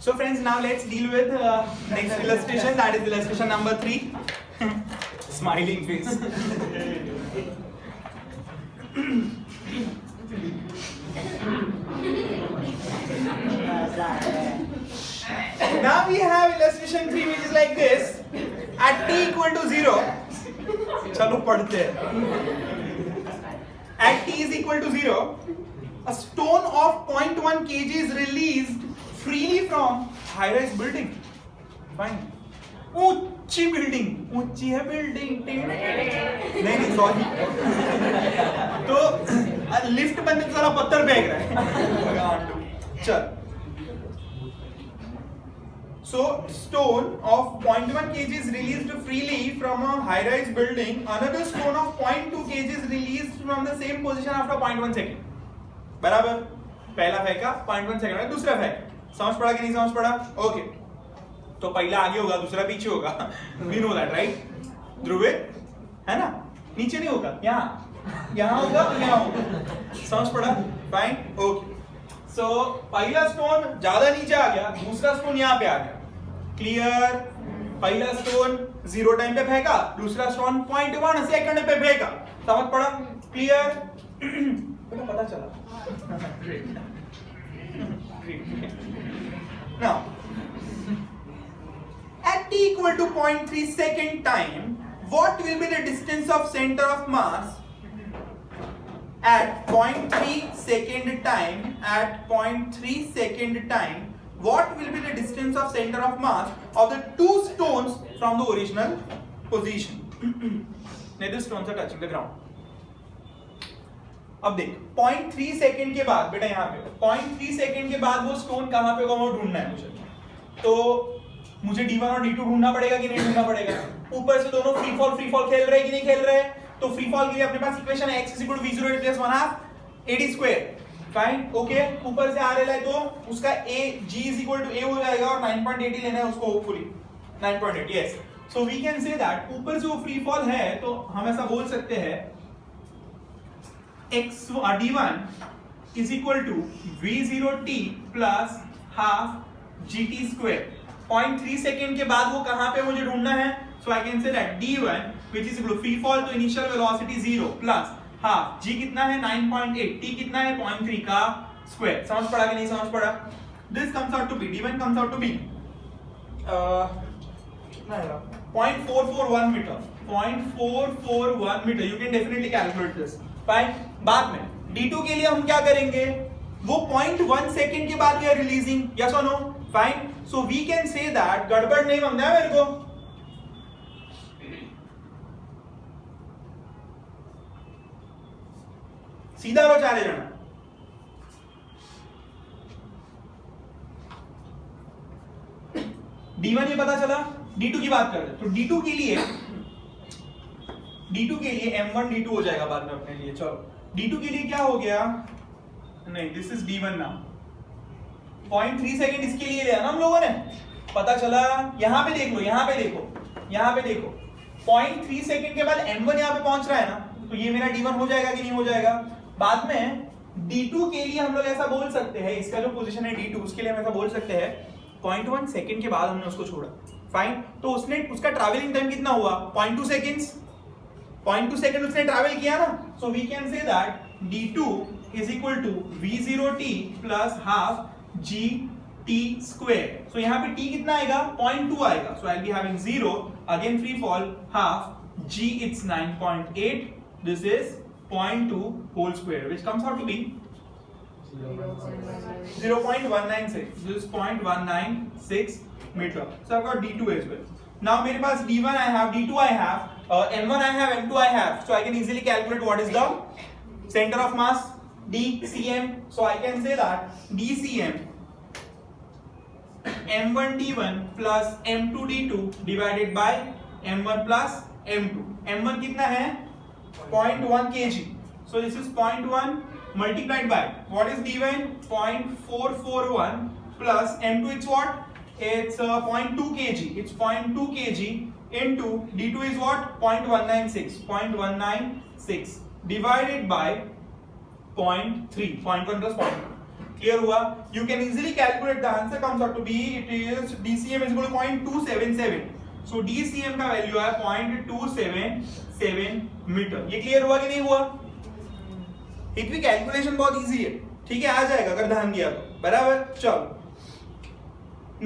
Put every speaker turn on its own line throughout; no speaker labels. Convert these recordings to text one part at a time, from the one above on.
So friends, now let's deal with next illustration, that is illustration number 3. Smiling face. Now we have illustration 3 which is like this. At t equal to 0, चलो पढ़ते हैं. At t is equal to 0, a stone of 0.1 kg is released freely from high-rise building. Fine. ऊंची building, ऊंची है building, नहीं sorry, तो lift बनने से सारा पत्थर फेंक रहा है. चल. So stone of 0.1 kg is released freely from a high-rise building. Another stone of 0.2 kg is released from the same position after 0.1 second. बराबर. पहला फेंका 0.1 सेकंड में, दूसरा फेंका. समझ पड़ा कि नहीं समझ पड़ा? ओके. तो पहला आगे होगा, दूसरा पीछे होगा. We know that, right? ध्रुवित है ना? नीचे नहीं होगा, यहाँ होगा, यहाँ होगा. समझ पड़ा? फाइन. ओके. सो पहला स्टोन ज्यादा नीचे आ गया, दूसरा स्टोन यहाँ पे आ गया. क्लियर? पहला स्टोन 0 टाइम पे फेंका, दूसरा स्टोन 0.1 सेकंड पे फेंका. समझ पड़ा? क्लियर? पता चला? Now, at t equal to 0.3 second time, what will be the distance of center of mass at 0.3 second time? At 0.3 second time, what will be the distance of center of mass of the two stones from the original position? Neither stones are touching the ground. अब देख 0.3 second के बाद, बेटा यहाँ पे 0.3 second के बाद वो स्टोन कहाँ पे होगा वो ढूंढना है मुझे. तो मुझे D1 और D2 ढूंढना पड़ेगा कि नहीं ढूंढना पड़ेगा? ऊपर से दोनों फ्री फॉल खेल रहे हैं कि नहीं खेल रहे हैं? तो फ्री फॉल के लिए अपने पास इक्वेशन है, x = v0 + 1/2 AD². Fine. Okay. ऊपर से आ रहा है तो उसका a g = a हो जाएगा और 9.80 लेना है उसको, hopefully 9.8. Yes. So we can say that ऊपर से वो फ्री फॉल है तो हम ऐसा बोल सकते हैं d1 is equal to v0t plus half gt². 0.3 second के बाद वो कहां पे मुझे ढूंढना है. So I can say that d1 which is equal to free fall तो initial velocity 0 plus half g कितना है 9.8, t कितना है 0.3 का स्क्वायर. समझ पड़ा कि नहीं समझ पड़ा? This comes out to be, d1 comes out to be कितना है 0.441 metre. 0.441 metre. You can definitely calculate this. Fine. बाद में D2 के लिए हम क्या करेंगे? वो 0.1 सेकंड के बाद वी आर रिलीजिंग. यस और no? Fine. So we can say that गड़बड़ नहीं बनना है मेरे को. सीधा रो चले जाना. D1 ये पता चला. D2 की बात कर रहे तो D2 के लिए M1 D2 हो जाएगा बाद में अपने लिए. चलो D2 के लिए क्या हो गया? नहीं, दिस इज D1 ना. 0.3 सेकंड इसके लिए लिया ना हम लोगों ने. पता चला. यहाँ पे देख लो, यहाँ पे देखो 0.3 सेकंड के बाद M1 यहाँ पे पहुंच रहा है ना, तो ये मेरा D1 हो जाएगा कि नहीं हो जाएगा? बाद में D2 के लिए हम लोग ऐसा बोल सकते हैं, इसका जो पोजीशन है D2 उसके लिए हम ऐसा बोल सकते हैं 0.1 सेकंड के बाद हमने उसको छोड़ा. फाइन. तो उसका ट्रैवलिंग टाइम कितना हुआ? 0.2 सेकंड्स. 0.2 सेकंड उसने ट्रैवल किया ना. So we can say that d2 is equal to v0t plus half gt². So यहाँ पे t कितना आएगा? 0.2 आएगा. सो I'll be having 0 again free fall half g it's 9.8. This is 0.2 whole square which comes out to be 0.196. This is 0.196 meter. So I've got d2 as well. Now मेरे पास d1 I have, d2 I have, m1 I have, m2 I have. So I can easily calculate what is the center of mass, dcm. So I can say that dcm m1 d1 plus m2 d2 divided by m1 plus m2. m1 कितना है? 0.1 kg. So this is 0.1 multiplied by what is d1? 0.441 plus m2 it's what? It's 0.2 kg. It's 0.2 kg into d2 is what? 0.196. 0.196 divided by 0.3. 0.1 plus 0.2. Clear हुआ? You can easily calculate the answer comes out to be it is DCM is equal to 0.277. So DCM का value है 0.277 metre. ये clear हुआ कि नहीं हुआ? It भी calculation बहुत इजी है, ठीक है, आ जाएगा अगर ध्यान दिया तो, बराबर? चलो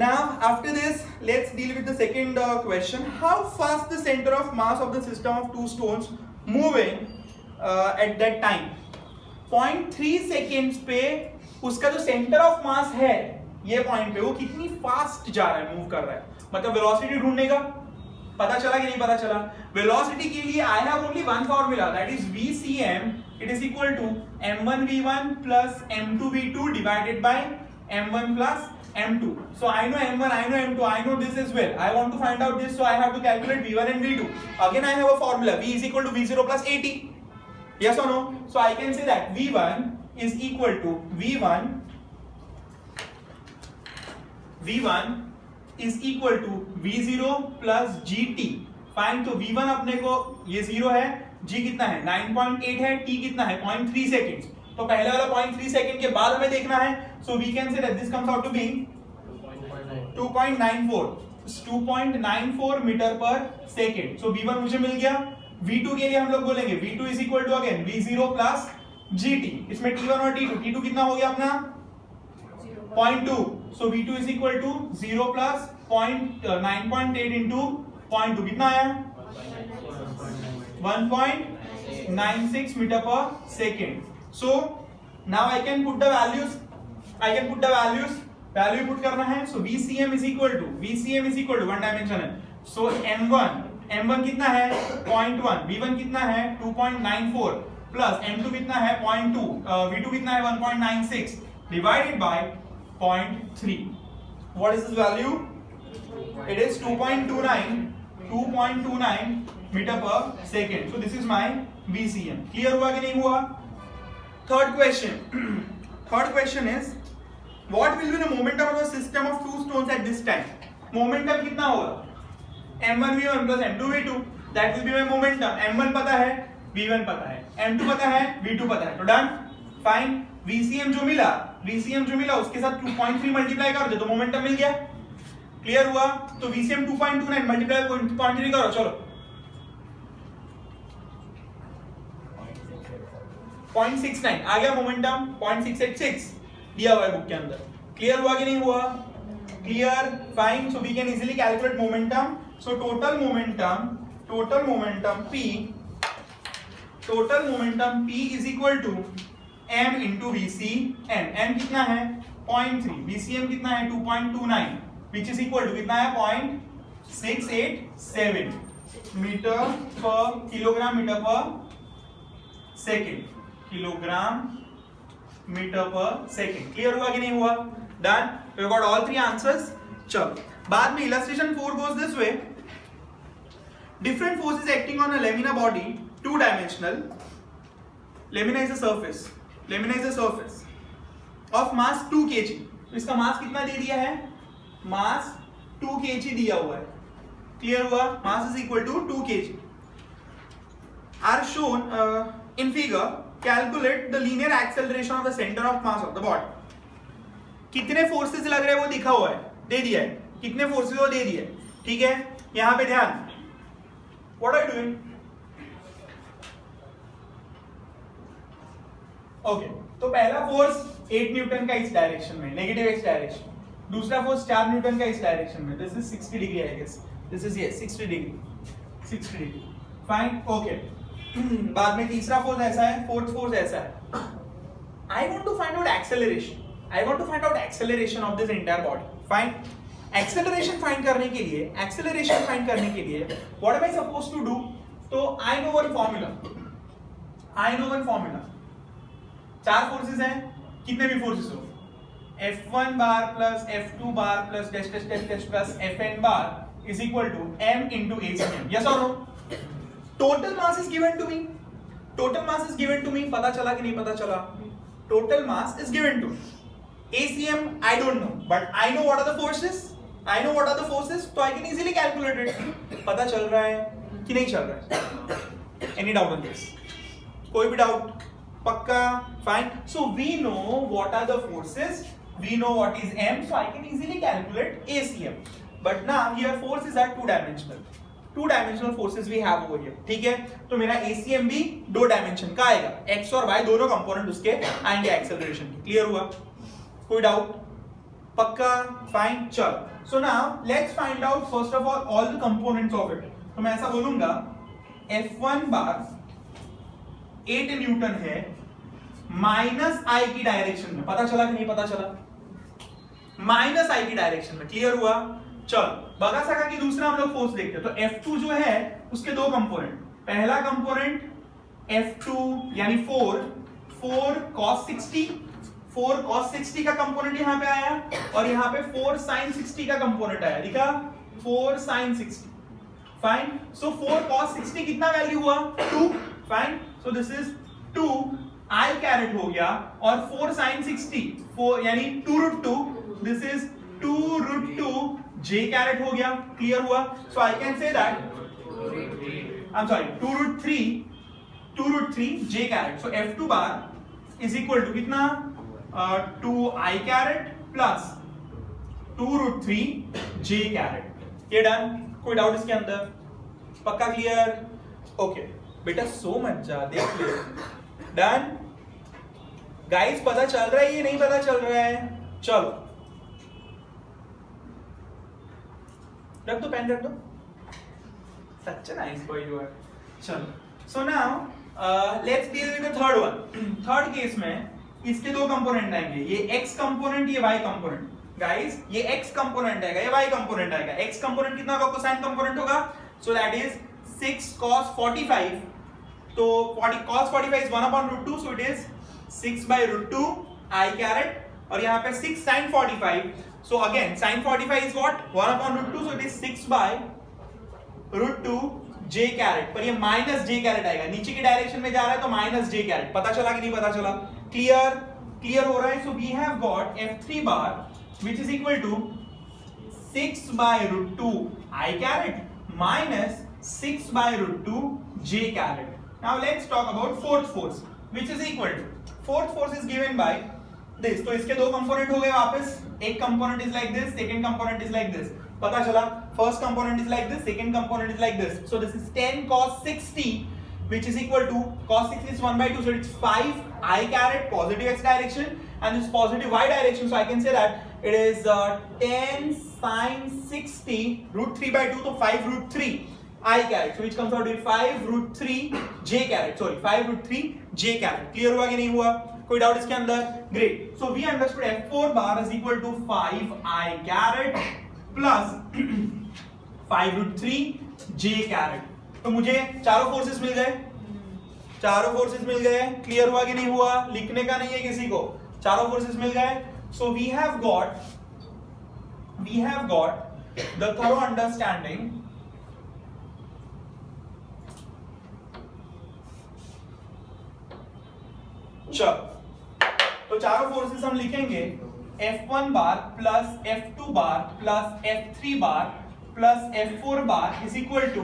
now after this let's deal with the second question. How fast the center of mass of the system of two stones moving at that time? 0.3 seconds पे उसका जो सेंटर ऑफ मास है ये पॉइंट पे वो कितनी फास्ट जा रहा है, मूव कर रहा है, मतलब वेलोसिटी ढूंढने का। पता चला कि नहीं पता चला? वेलोसिटी के लिए I have only one formula, that is VCM it is equal to m1v1 plus m2v2 divided by m1 plus m2. So I know m1, I know m2, I know this as well. I want to find out this, so I have to calculate v1 and v2. Again I have a formula, v is equal to v0 plus at. Yes or no? So I can say that v1 is equal to v1 is equal to v0 plus gt. Fine, तो v1 अपने को ये 0 है, g कितना है 9.8 है, t कितना है 0.3 सेकेंड्स। तो पहले वाला 0.3 सेकेंड के बाद हमें देखना है, so we can say that this comes out to be 2.94 metre per second. so v1 मुझे मिल गया। v2 के लिए हम लोग बोलेंगे v2 is equal to again v0 plus gt। इसमें t1 और t2 कितना हो गया अपना 0.2, so v2 is equal to 0 plus 9.8 into 0.2 कितना आया 1.96 metre per second. So now I can put the values. Value put करना है. So VCM is equal to one dimension है. So M1 कितना है 0.1, V1 कितना है 2.94 plus M2 कितना है 0.2, V2 कितना है 1.96 divided by 0.3. What is this value? It is 2.29 metre per second. So this is my VCM. Clear हुआ कि नहीं हुआ? Third question is what will be the momentum of the system of two stones at this time? Momentum कितना होगा? m1v1 plus m2v2, that will be my momentum. m1 पता है, v1 पता है, m2 पता है, v2 पता है, तो डन, फाइन। VCM जो मिला उसके साथ 2.3 मल्टीप्लाई कर दे तो मोमेंटम मिल गया। क्लियर हुआ? तो VCM 2.29 मल्टीप्लाई 0.3 करो, चलो 0.69 आ गया मोमेंटम, 0.686 दिया हुआ है बुक के अंदर। क्लियर हुआ कि नहीं हुआ? Clear, fine. So we can easily calculate momentum. So total momentum P is equal to m into VCM। m कितना है 0.3, VCM कितना है 2.29 विच इज इक्वल टू कितना है 0.687 metre per kilogram metre per second, kilogram metre per second. Clear हुआ कि नहीं हुआ? Done, we got all three answers. चलो बाद में illustration 4 goes this way. Different forces acting on a lamina body, two dimensional. Lamina is a surface of mass 2 kg. तो इसका मास कितना दे दिया है? मास 2 kg दिया हुआ है। क्लियर हुआ? Mass is equal to 2 kg are shown in figure. Calculate the linear acceleration of the center of mass of the body. कितने फोर्सेस लग रहे हैं वो दिखा हुआ है, दे दिया है, कितने फोर्सेस वो दे दिया है, ठीक है। यहां पे ध्यान, what are you doing? Okay, तो पहला फोर्स 8 न्यूटन का इस डायरेक्शन में, नेगेटिव एक्स डायरेक्शन, दूसरा फोर्स 4 न्यूटन का इस डायरेक्शन में, this is 60 degree I guess, this is yes 60 degree, fine, okay. बाद में तीसरा फोर्स ऐसा है, फोर्थ फोर्स ऐसा है। I want to find out acceleration of this entire body, fine. Acceleration find करने के लिए what am I supposed to do? तो आई नो वन फॉर्मूला, चार फोर्सेस हैं, कितने भी फोर्सेस हो, F1 bar plus F2 bar plus dash dash dash dash plus Fn bar is equal to m into ACM। Yes और no? Total mass is given to me, पता चला कि नहीं पता चला? Total mass is given to ACM, I don't know, but I know what are the forces, तो I can easily calculate it. पता चल रहा है कि नहीं चल रहा है? Any doubt on this? कोई भी डाउट? पक्का? Fine. So we know what are the forces, we know what is m, so I can easily calculate ACM. But now here forces are two dimensional forces we have over here. ठीक है, तो मेरा ACM भी दो dimension का आएगा, x और y दोनों कंपोनेंट उसके आएंगे एक्सेलरेशन के. क्लियर हुआ? कोई डाउट? पक्का? फाइन. चल, सो now let's find out first of all the components of it. तो मैं ऐसा बोलूंगा F1 बार 8 न्यूटन है माइनस आई की डायरेक्शन में. पता चला कि नहीं पता चला? माइनस आई की डायरेक्शन में. क्लियर हुआ? चल, बगा सका कि दूसरा हम लोग फोर्स देखते हैं. तो F2 जो है उसके दो कंपोनेंट. पहला कंपोनेंट F2 यानी 4 cos 60 का कंपोनेंट यहां पे आया और यहां पे 4 sin 60 का कंपोनेंट आया. लिखा 4 sin 60. फाइन. सो 4 cos 60 कितना वैल्यू हुआ? 2. Fine. So this is 2 I caret हो गया और 4 sin 60 4 यानी 2√2. दिस इज 2√2 J कैरेट हो गया. क्लियर हुआ? So I can say that 2√3 J caret. So F2 bar is equal to कितना? 2I caret plus 2√3 J caret. ये डन? कोई डाउट इसके अंदर? पक्का क्लियर? ओके बेटा, सो मजा देख ले. Done guys? पता चल रहा है ये नहीं पता चल रहा है? चलो रख दो, पेन रख दो. Such nice boy you are. चलो, so now let's deal with the third one. Third case में इसके दो कंपोनेंट आएंगे, ये x कंपोनेंट, ये y कंपोनेंट. गाइस ये x कंपोनेंट आएगा, ये y कंपोनेंट आएगा. x कंपोनेंट कितना होगा? कोसाइन कंपोनेंट होगा. So that is 6 cos 45. तो cos 45 is 1/√2, so it is 6/√2 I caret. और यहाँ पे 6 sin 45. So again sin 45 is what? 1/√2, so it is 6/√2 J caret. पर ये माइनस J कैरेट आएगा, नीचे की डायरेक्शन में जा रहा है तो माइनस J कैरेट. पता चला कि नहीं पता चला? क्लियर हो रहा है? So we have got F3 bar which is equal to 6/√2 I caret minus 6/√2 J caret. Now let's talk about fourth force which is equal to, fourth force is given by this. तो इसके दो component हो गए वापस. एक component is like this, second component is like this. पता चला? First component is like this, second component is like this. So this is 10 cos 60 which is equal to cos 60 is 1/2, so it's 5 I caret positive x direction and this positive y direction. So I can say that it is 10 sin 60 √3/2, तो 5√3 I caret, so which comes out to be 5√3 J caret. Sorry, 5√3 J caret. Clear हुआ कि नहीं हुआ? कोई doubt इसके अंदर? Great. So we understood F4 bar is equal to 5I caret plus 5√3 J caret. तो मुझे चारों फोर्सेस मिल गए. क्लियर हुआ कि नहीं हुआ? लिखने का नहीं है किसी को, चारों फोर्सेस मिल गए. So we have got the thorough understanding चल. तो चारों फोर्सेस हम लिखेंगे F1 bar plus F2 bar plus F3 bar plus F4 bar is equal to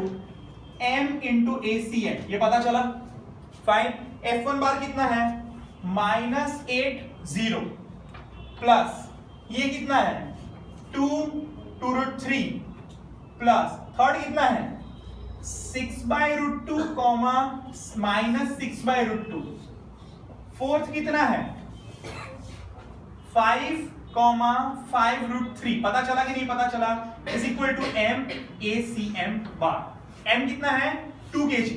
M into ACM. ये पता चला? फाइन. F1 बार कितना है? -8 प्लस ये कितना है? 2√3 प्लस थर्ड कितना है? 6/√2 -6/√2. फोर्थ कितना है? 5 5√3. पता चला कि नहीं पता चला? Is equal to M ACM bar. M कितना है? 2 kg.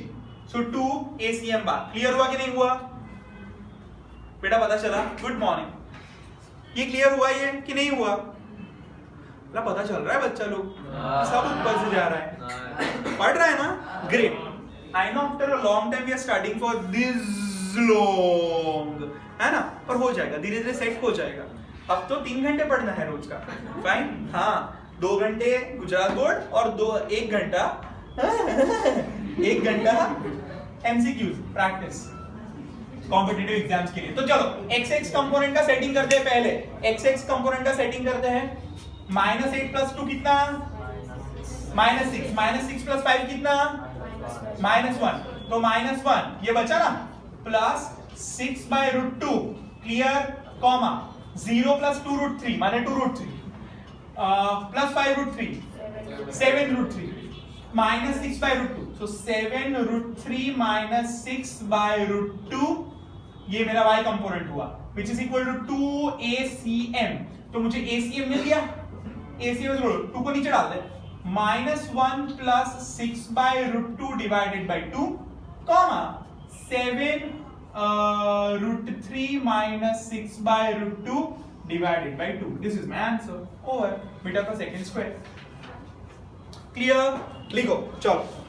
सो 2 ACM बार. क्लियर हुआ कि नहीं हुआ? बेटा पता चला? Good morning. ये क्लियर हुआ ये कि नहीं हुआ? पता चल रहा है बच्चा लोग सब ऊपर से जा रहा है, पढ़ रहा है ना? Great. I know after a long time we are studying for this long, है ना? पर हो जाएगा, धीरे धीरे सेट हो जाएगा. अब तो 3 घंटे पढ़ना है रोज का. फाइन. हाँ, 2 घंटे गुजरात बोर्ड और 1 घंटा एमसीक्यूज प्रैक्टिस कॉम्पिटिटिव एग्जाम्स के लिए. तो चलो एक्स कंपोनेंट का सेटिंग करते हैं. पहले एक्स कंपोनेंट का सेटिंग करते हैं. -8 + 2 कितना? -6. -6 + 5 कितना? -1. तो -1 ये बचा ना, plus 6 by root 2 clear comma 0 plus 2 root 3 माने 2 root 3 plus 5 root 3 7 root 3 minus 6 by root 2 so 7 root 3 minus 6 by root 2 ये मेरा y कंपोनेंट हुआ which is equal to 2 ACM तो मुझे ACM मिल गया ACM जोड़ो 2 को नीचे डाल दे -1 plus 6 by root 2 divided by 2 comma 7 root 3 minus 6 by root 2 divided by 2 this is my answer over beta का second square clear लिखो चलो